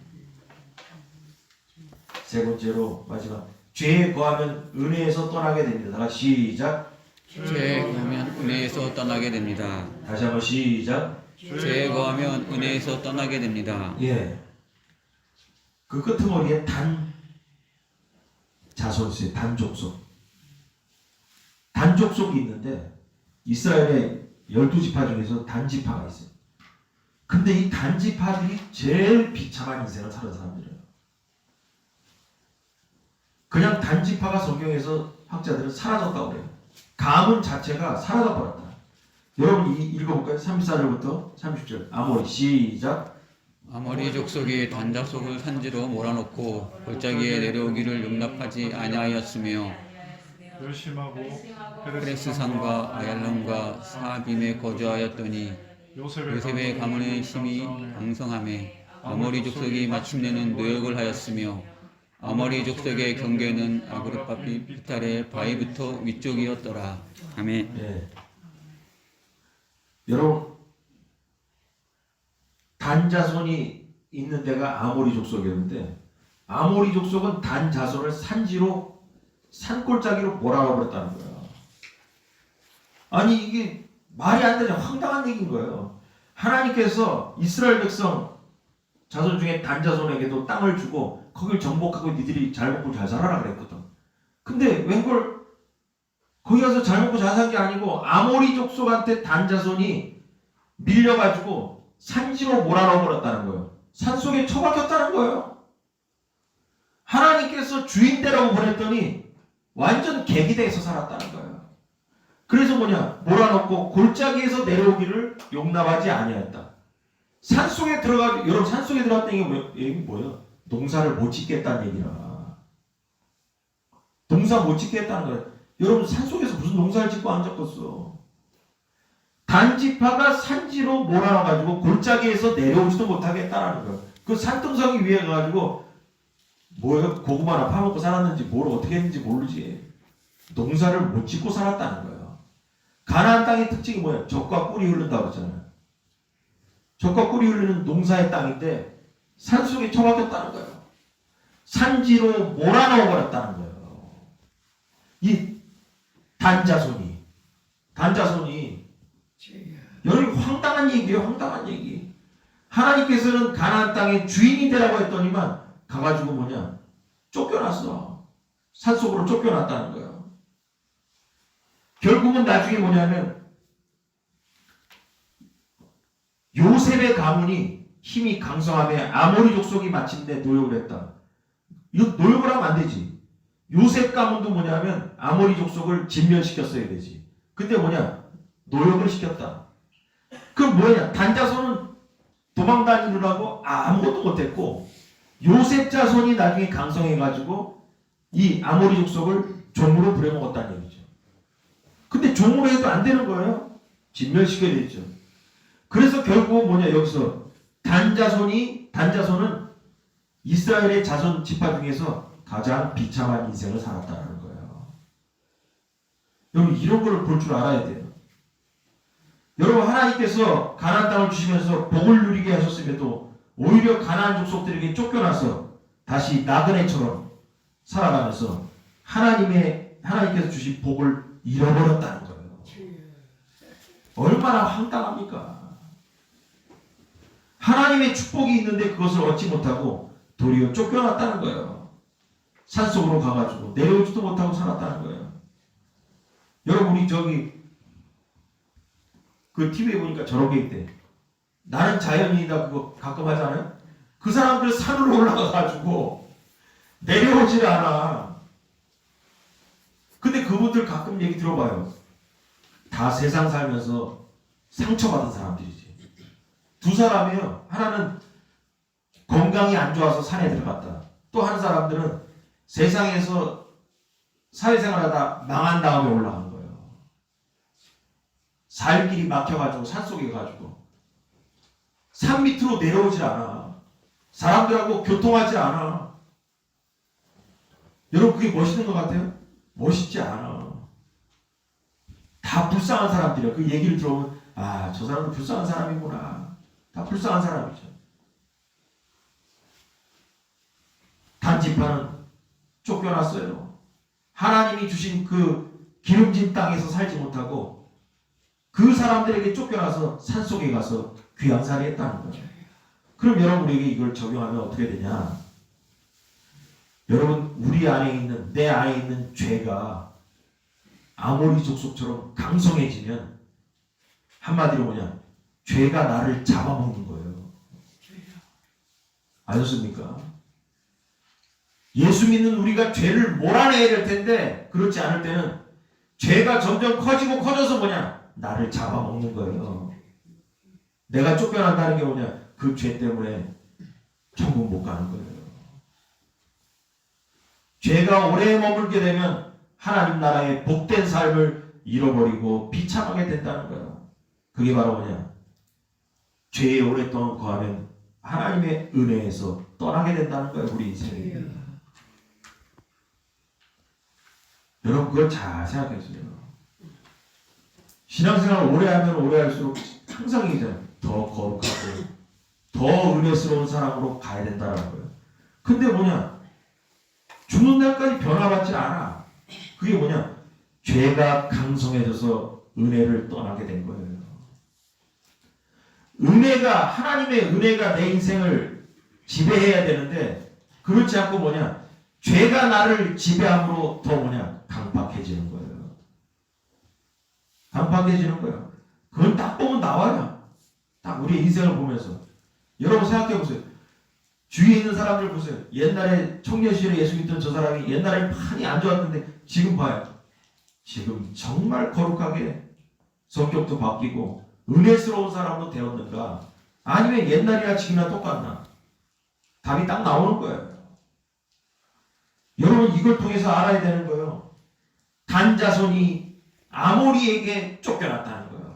세 번째로 마지막, 죄에 거하면 은혜에서 떠나게 됩니다. 다 같이 시작. 죄에 거하면 은혜에서 떠나게 됩니다. 다시 한번 시작. 죄에 거하면 은혜에서 떠나게 됩니다. 예. 그 끄트머리에 단 자손 있어요. 단족속. 단족속이 있는데 이스라엘의 12지파 중에서 단지파가 있어요. 근데 이 단지파들이 제일 비참한 인생을 사는 사람들이에요. 그냥 단지파가 성경에서 학자들은 사라졌다고 그래요. 가문 자체가 사라져버렸다. 여러분 읽어볼까요? 34절부터 30절. 아모리 시작. 아모리 족속이 단자속을 산지로 몰아넣고 골짜기에 내려오기를 용납하지 아니하였으며 열심하고 페레스산과 아얄론과 사빔에 거주하였더니 요셉의 가문의 힘이 강성하매 아모리 족속이 마침내는 노역을 하였으며 아모리 족속의 경계는 아그르파비 비탈의 바위부터 위쪽이었더라. 아멘. 네. 여러분 단자손이 있는 데가 아모리 족속이었는데 아모리 족속은 단자손을 산지로 산골짜기로 몰아가 버렸다는 거예요. 아니 이게 말이 안 되는 황당한 얘기인 거예요. 하나님께서 이스라엘 백성 자손 중에 단자손에게도 땅을 주고 거길 정복하고 니들이 잘 먹고 잘 살아라 그랬거든. 근데 웬걸 거기 가서 잘 먹고 잘 산 게 아니고 아모리 족속한테 단자손이 밀려가지고 산지로 몰아넣어 버렸다는 거예요. 산속에 처박혔다는 거예요. 하나님께서 주인되라고 보냈더니 완전 객이돼서 살았다는 거예요. 그래서 뭐냐? 몰아넣고 골짜기에서 내려오기를 용납하지 아니하였다. 산속에 들어가, 여러분 산속에 들어갔다는 게 뭐예요? 농사를 못 짓겠다는 얘기라. 농사 못 짓겠다는 거예요. 여러분 산속에서 무슨 농사를 짓고 앉았겠어. 단지파가 산지로 몰아넣어가지고 골짜기에서 내려오지도 못하겠다라는 거예요. 그 산등성이 위에 가가지고 뭐예요? 고구마나 파먹고 살았는지 뭘 어떻게 했는지 모르지. 농사를 못 짓고 살았다는 거예요. 가나안 땅의 특징이 뭐예요? 젖과 꿀이 흐른다고 했잖아요. 젖과 꿀이 흐르는 농사의 땅인데 산속에 처박혔다는 거예요. 산지로 몰아넣어 버렸다는 거예요. 이 단자손이 여러분 황당한 얘기예요. 황당한 얘기. 하나님께서는 가나안 땅의 주인이 되라고 했더니만 가가지고 뭐냐? 쫓겨났어. 산속으로 쫓겨났다는 거예요. 결국은 나중에 뭐냐면 요셉의 가문이 힘이 강성하며 아모리 족속이 마침내 노역을 했다. 이거 노역을 하면 안 되지. 요셉 가문도 뭐냐면 아모리 족속을 진멸시켰어야 되지. 근데 뭐냐? 노역을 시켰다. 그럼 뭐냐? 단자손은 도망다니느라고 아무것도 못했고 요셉 자손이 나중에 강성해가지고 이 아모리 족속을 종으로 부려먹었다는 얘기죠. 근데 종으로 해도 안 되는 거예요. 진멸시켜야 되죠. 그래서 결국은 뭐냐? 여기서 단자손은 이스라엘의 자손 지파 중에서 가장 비참한 인생을 살았다는 거예요. 여러분 이런 걸 볼 줄 알아야 돼요. 여러분 하나님께서 가나안 땅을 주시면서 복을 누리게 하셨음에도 오히려 가나안 족속들에게 쫓겨나서 다시 나그네처럼 살아가면서 하나님께서 주신 복을 잃어버렸다는 거예요. 얼마나 황당합니까? 하나님의 축복이 있는데 그것을 얻지 못하고 도리어 쫓겨났다는 거예요. 산속으로 가가지고 내려오지도 못하고 살았다는 거예요. 여러분 우리 그 TV에 보니까 저런 게 있대. 나는 자연인이다 그거 가끔 하잖아요. 그 사람들 산으로 올라가가지고 내려오질 않아. 근데 그분들 가끔 얘기 들어봐요. 다 세상 살면서 상처받은 사람들이지. 두 사람이에요. 하나는 건강이 안 좋아서 산에 들어갔다. 또 한 사람들은 세상에서 사회생활하다 망한 다음에 올라간 거예요. 살 길이 막혀가지고 산속에 가지고 산 밑으로 내려오질 않아. 사람들하고 교통하지 않아. 여러분 그게 멋있는 것 같아요? 멋있지 않아. 다 불쌍한 사람들이야. 그 얘기를 들어보면 아, 저 사람도 불쌍한 사람이구나. 다 불쌍한 사람이죠. 단지파는 쫓겨났어요. 하나님이 주신 그 기름진 땅에서 살지 못하고 그 사람들에게 쫓겨나서 산속에 가서 귀양살이 했다는 거죠. 그럼 여러분 우리에게 이걸 적용하면 어떻게 되냐? 여러분 우리 안에 있는 내 안에 있는 죄가 아모리 족속처럼 강성해지면 한마디로 뭐냐? 죄가 나를 잡아먹는 거예요. 아셨습니까? 예수 믿는 우리가 죄를 몰아내야 될 텐데 그렇지 않을 때는 죄가 점점 커지고 커져서 뭐냐? 나를 잡아먹는 거예요. 내가 쫓겨난다는 게 뭐냐? 그 죄 때문에 천국 못 가는 거예요. 죄가 오래 머물게 되면 하나님 나라의 복된 삶을 잃어버리고 비참하게 된다는 거예요. 그게 바로 뭐냐? 죄에 오랫동안 거하면 하나님의 은혜에서 떠나게 된다는 거예요. 우리 인생이. 여러분 그걸 잘 생각해주세요. 신앙생활 오래 하면 오래 할수록 항상 이제 더 거룩하고 더 은혜스러운 사람으로 가야 된다는 거예요. 근데 뭐냐? 죽는 날까지 변화받지 않아. 그게 뭐냐? 죄가 강성해져서 은혜를 떠나게 된 거예요. 은혜가 하나님의 은혜가 내 인생을 지배해야 되는데 그렇지 않고 뭐냐? 죄가 나를 지배함으로 더 뭐냐? 강팍해지는 거예요. 강팍해지는 거예요. 그건 딱 보면 나와요. 딱 우리 인생을 보면서 여러분 생각해 보세요. 주위에 있는 사람들 보세요. 옛날에 청년 시절에 예수 믿던 저 사람이 옛날에 많이 안 좋았는데 지금 봐요. 지금 정말 거룩하게 성격도 바뀌고 은혜스러운 사람도 되었는가? 아니면 옛날이나 지금이나 똑같나? 답이 딱 나오는 거예요. 여러분 이걸 통해서 알아야 되는 거예요. 단자손이 아모리에게 쫓겨났다는 거예요.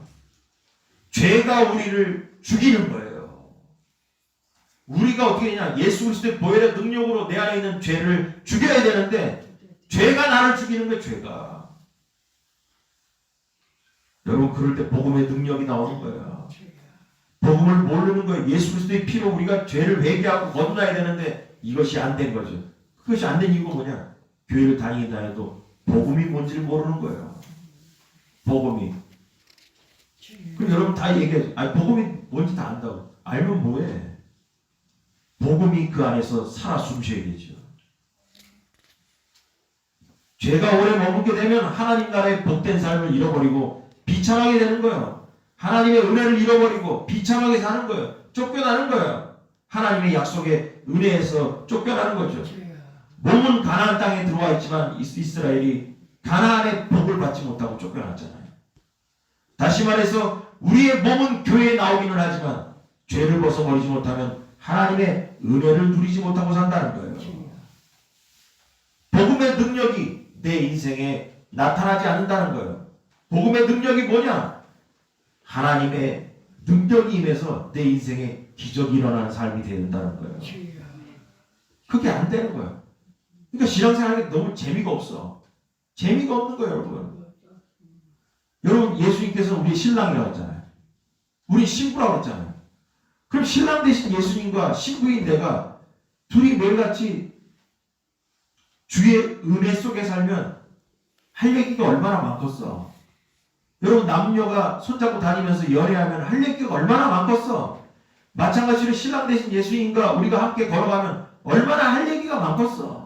죄가 우리를 죽이는 거예요. 우리가 어떻게 되냐? 예수 그리스도의 보혈의 능력으로 내 안에 있는 죄를 죽여야 되는데 죄가 나를 죽이는 거예요. 죄가. 여러분 그럴 때 복음의 능력이 나오는 거예요. 복음을 모르는 거예요. 예수 그리스도의 피로 우리가 죄를 회개하고 건너야 되는데 이것이 안 된 거죠. 그것이 안 된 이유가 뭐냐? 교회를 다니긴다 해도 복음이 뭔지를 모르는 거예요. 복음이. 그럼 여러분 다 얘기해요. 아니 복음이 뭔지 다 안다고. 알면 뭐해? 복음이 그 안에서 살아 숨쉬어야 되죠. 죄가 오래 머물게 되면 하나님 나라의 복된 삶을 잃어버리고 비참하게 되는 거예요. 하나님의 은혜를 잃어버리고 비참하게 사는 거예요. 쫓겨나는 거예요. 하나님의 약속의 은혜에서 쫓겨나는 거죠. 몸은 가나안 땅에 들어와 있지만 이스라엘이 가나안의 복을 받지 못하고 쫓겨났잖아요. 다시 말해서 우리의 몸은 교회에 나오기는 하지만 죄를 벗어버리지 못하면 하나님의 은혜를 누리지 못하고 산다는 거예요. 복음의 능력이 내 인생에 나타나지 않는다는 거예요. 복음의 능력이 뭐냐? 하나님의 능력이 임해서 내 인생에 기적이 일어나는 삶이 된다는 거예요. 그게 안 되는 거예요. 그러니까 신앙생활이 너무 재미가 없어. 재미가 없는 거예요, 여러분. 여러분, 예수님께서 우리의 신랑이라고 했잖아요. 우리 신부라고 했잖아요. 그럼 신랑 대신 예수님과 신부인 내가 둘이 매일같이 주의 은혜 속에 살면 할 얘기가 얼마나 많겠어. 여러분, 남녀가 손잡고 다니면서 연애하면 할 얘기가 얼마나 많겠어. 마찬가지로 신랑 대신 예수님과 우리가 함께 걸어가면 얼마나 할 얘기가 많겠어.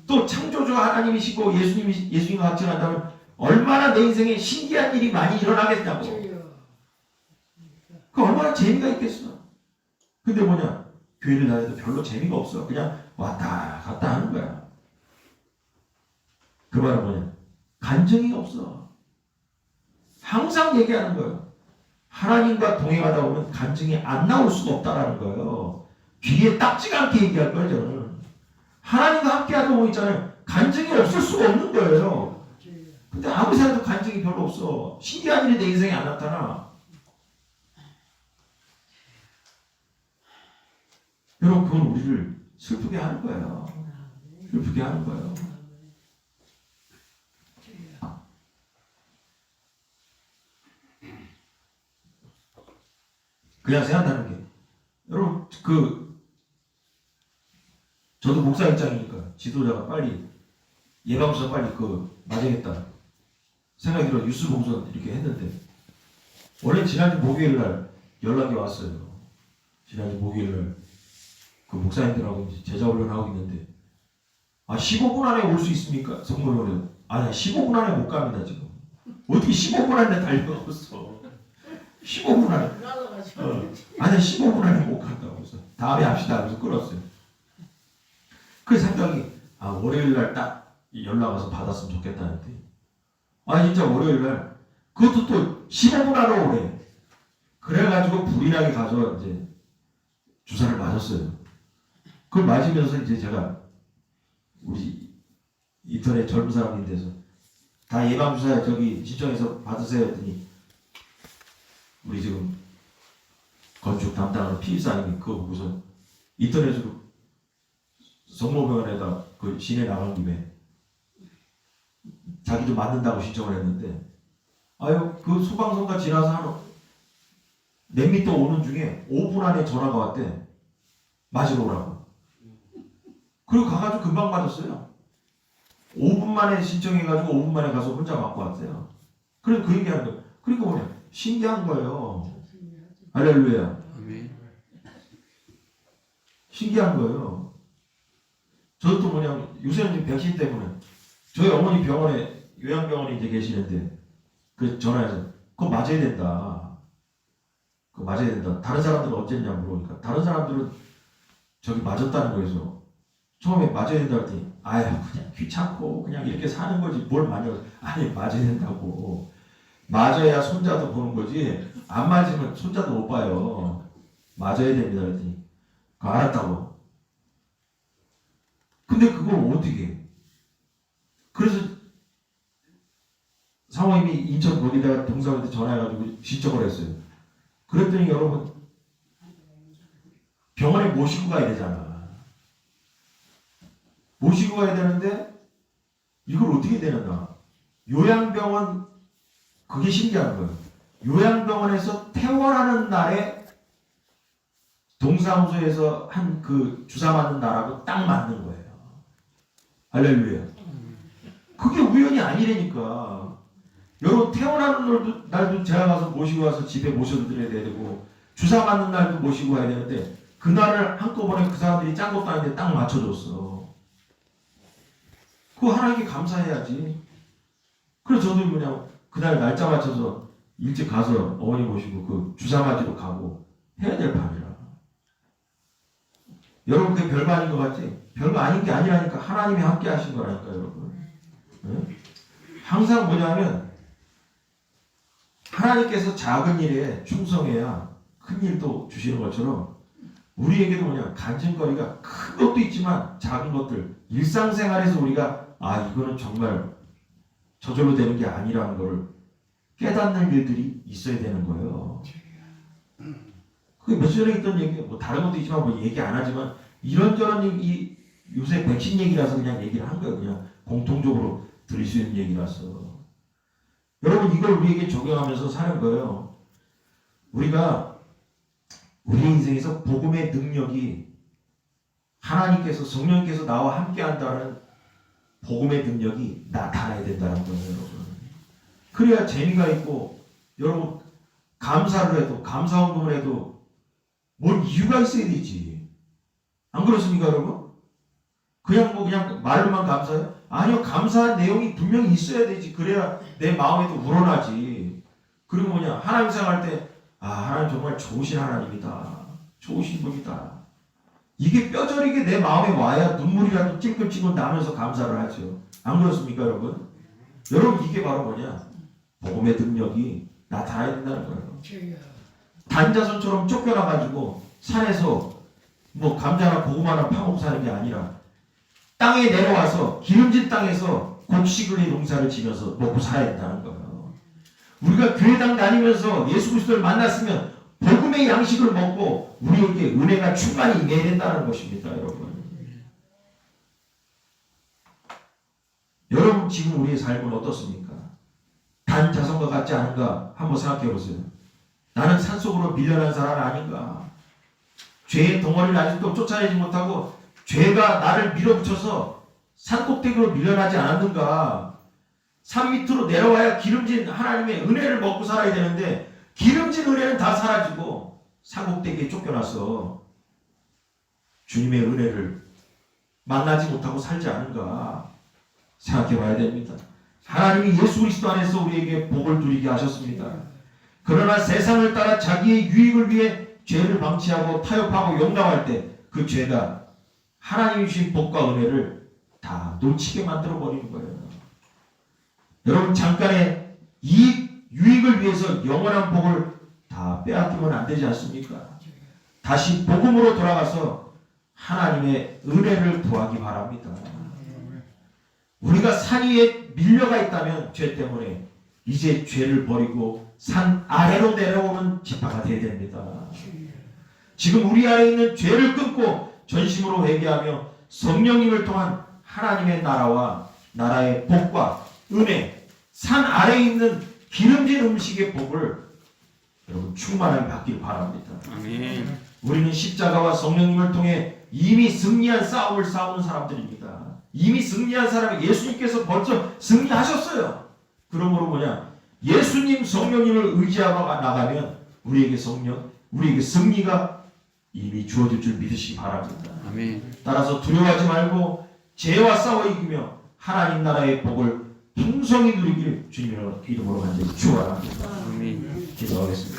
또 창조주 하나님이시고 예수님과 같이 간다면 얼마나 내 인생에 신기한 일이 많이 일어나겠냐고. 그 얼마나 재미가 있겠어. 근데 뭐냐? 교회를 다녀도 별로 재미가 없어. 그냥 왔다 갔다 하는 거야. 그 말은 뭐냐? 간증이 없어. 항상 얘기하는 거예요. 하나님과 동행하다 보면 간증이 안 나올 수가 없다라는 거예요. 귀에 딱지가 않게 얘기할 거예요, 저는. 하나님과 함께 하다 보면 있잖아요. 간증이 없을 수가 없는 거예요. 근데 아무리 생각해도 간증이 별로 없어. 신기한 일이 내 인생에 안 나타나. 여러분, 그건 우리를 슬프게 하는 거예요. 슬프게 하는 거예요. 그냥 생각나는 게, 여러분, 저도 목사 입장이니까 지도자가 빨리 예방주사 빨리 맞아야겠다 생각이 들어 뉴스 보고서 이렇게 했는데, 원래 지난주 목요일 날 연락이 왔어요. 지난주 목요일 날 그 목사님들하고 이제 제자 훈련하고 있는데, 15분 안에 올 수 있습니까? 성모님은 아니 15분 안에 못 갑니다 지금. 어떻게 15분 안에 달려갔어? 15분 안에. 아니 15분 안에 못 간다고 해서 다음에 합시다 하면서 끌었어요. 그 생각이 월요일 날 딱 연락 와서 받았으면 좋겠다는데, 진짜 월요일 날 그것도 또 15분 안에 오래. 그래가지고 불이 나게 가서 이제 주사를 맞았어요. 그걸 맞으면서 이제 제가 우리 인터넷 젊은 사람인데서 다 예방주사 저기 신청해서 받으세요 했더니, 우리 지금 건축 담당하는 피의사님이 그거 보고서 인터넷으로 성모병원에다 그 시내 나간 김에 자기도 맞는다고 신청을 했는데, 그 소방서가 지나서 한 몇 미터 오는 중에 5분 안에 전화가 왔대. 맞으러 오라고. 그리고 가가지고 금방 맞았어요. 5분 만에 신청해가지고 5분 만에 가서 혼자 맞고 왔어요. 그래서 그 얘기하는 거예요. 그러니까 뭐냐, 신기한 거예요. 할렐루야. 신기한 거예요. 저도 또 요새는 백신 때문에 저희 어머니 병원에, 요양병원에 이제 계시는데, 그 전화해서 그거 맞아야 된다. 그거 맞아야 된다. 다른 사람들은 어쨌냐 물어보니까, 다른 사람들은 저기 맞았다는 거에서 처음에 맞아야 된다 했더니, 그냥 귀찮고 그냥 이렇게 사는 거지 뭘 맞냐. 아니 맞아야 된다고. 맞아야 손자도 보는 거지, 안 맞으면 손자도 못 봐요. 맞아야 됩니다 했더니 알았다고. 근데 그걸 어떻게 해? 그래서 사모님이 인천 거기다가 동사한테 전화해가지고 신청을 했어요. 그랬더니 여러분, 병원에 모시고 가야 되잖아. 모시고 가야 되는데 이걸 어떻게 되느냐. 요양병원, 그게 신기한 거예요. 요양병원에서 퇴원하는 날에 동사무소에서 한 그 주사 맞는 날하고 딱 맞는 거예요. 할렐루야. 그게 우연이 아니라니까. 여러분, 퇴원하는 날도 제가 가서 모시고 와서 집에 모셔도 드려야 되고, 주사 맞는 날도 모시고 가야 되는데, 그날을 한꺼번에 그 사람들이 짠 것도 아닌데 딱 맞춰줬어. 그거 하나님께 감사해야지. 그래서 저도 그날 날짜 맞춰서 일찍 가서 어머니 모시고 그 주사 맞으러 가고 해야 될 밤이라. 여러분, 그게 별거 아닌 것 같지? 별거 아닌 게 아니라니까. 하나님이 함께 하신 거라니까, 여러분. 네? 항상 뭐냐면, 하나님께서 작은 일에 충성해야 큰 일도 주시는 것처럼, 우리에게도 간증거리가 큰 것도 있지만 작은 것들, 일상생활에서 우리가 이거는 정말 저절로 되는 게 아니라는 걸 깨닫는 일들이 있어야 되는 거예요. 그게 며칠 전에 있던 얘기, 다른 것도 있지만 얘기 안 하지만, 이런저런 얘기, 요새 백신 얘기라서 그냥 얘기를 한 거예요. 그냥 공통적으로 들을 수 있는 얘기라서. 여러분, 이걸 우리에게 적용하면서 사는 거예요. 우리가 우리 인생에서 복음의 능력이, 하나님께서, 성령께서 나와 함께 한다는 복음의 능력이 나타나야 된다는 거예요, 여러분. 그래야 재미가 있고, 여러분, 감사를 해도, 감사헌금을 해도 뭔 이유가 있어야 되지. 안 그렇습니까, 여러분? 그냥 말로만 감사해요? 아니요, 감사한 내용이 분명히 있어야 되지. 그래야 내 마음에도 우러나지. 그리고 하나님 생각할 때, 하나님 정말 좋으신 하나님이다. 좋으신 분이다. 이게 뼈저리게 내 마음에 와야 눈물이라도 찔끔찔끔 나면서 감사를 하죠. 안 그렇습니까, 여러분? 여러분, 이게 바로 복음의 능력이 나타나야 된다는 거예요. 단자손처럼 쫓겨나가지고 산에서 뭐 감자나 고구마나 파먹고 사는 게 아니라 땅에 내려와서 기름진 땅에서 곡식을 농사를 지면서 먹고 살아야 된다는 거예요. 우리가 교회당 다니면서 예수 그리스도를 만났으면 복음의 양식을 먹고 우리에게 은혜가 충만히 임해야 된다는 것입니다, 여러분. 여러분 지금 우리의 삶은 어떻습니까? 단 자성과 같지 않은가 한번 생각해 보세요. 나는 산속으로 밀려난 사람 아닌가? 죄의 덩어리를 아직도 쫓아내지 못하고 죄가 나를 밀어붙여서 산꼭대기로 밀려나지 않았는가? 산 밑으로 내려와야 기름진 하나님의 은혜를 먹고 살아야 되는데 기름진 은혜는 다 사라지고 산꼭대기에 쫓겨나서 주님의 은혜를 만나지 못하고 살지 않은가 생각해 봐야 됩니다. 하나님이 예수 그리스도 안에서 우리에게 복을 누리게 하셨습니다. 그러나 세상을 따라 자기의 유익을 위해 죄를 방치하고 타협하고 용납할 때 그 죄가 하나님이 주신 복과 은혜를 다 놓치게 만들어 버리는 거예요. 여러분 잠깐의 유익을 위해서 영원한 복을 다 빼앗기면 안 되지 않습니까? 다시 복음으로 돌아가서 하나님의 은혜를 구하기 바랍니다. 우리가 산 위에 밀려가 있다면 죄 때문에 이제 죄를 버리고 산 아래로 내려오는 지파가 되어야 됩니다. 지금 우리 안에 있는 죄를 끊고 전심으로 회개하며 성령님을 통한 하나님의 나라와 나라의 복과 은혜, 산 아래에 있는 기름진 음식의 복을 여러분 충만하게 받길 바랍니다. 아멘. 우리는 십자가와 성령님을 통해 이미 승리한 싸움을 싸우는 사람들입니다. 이미 승리한 사람이 예수님께서 벌써 승리하셨어요. 그러므로 뭐냐? 예수님 성령님을 의지하고 나가면 우리에게 승리가 이미 주어질 줄 믿으시기 바랍니다. 아멘. 따라서 두려워하지 말고 죄와 싸워 이기며 하나님 나라의 복을 풍성히 누리길 주님의 이름으로 간절히 축원합니다. 아멘. 기도하겠습니다.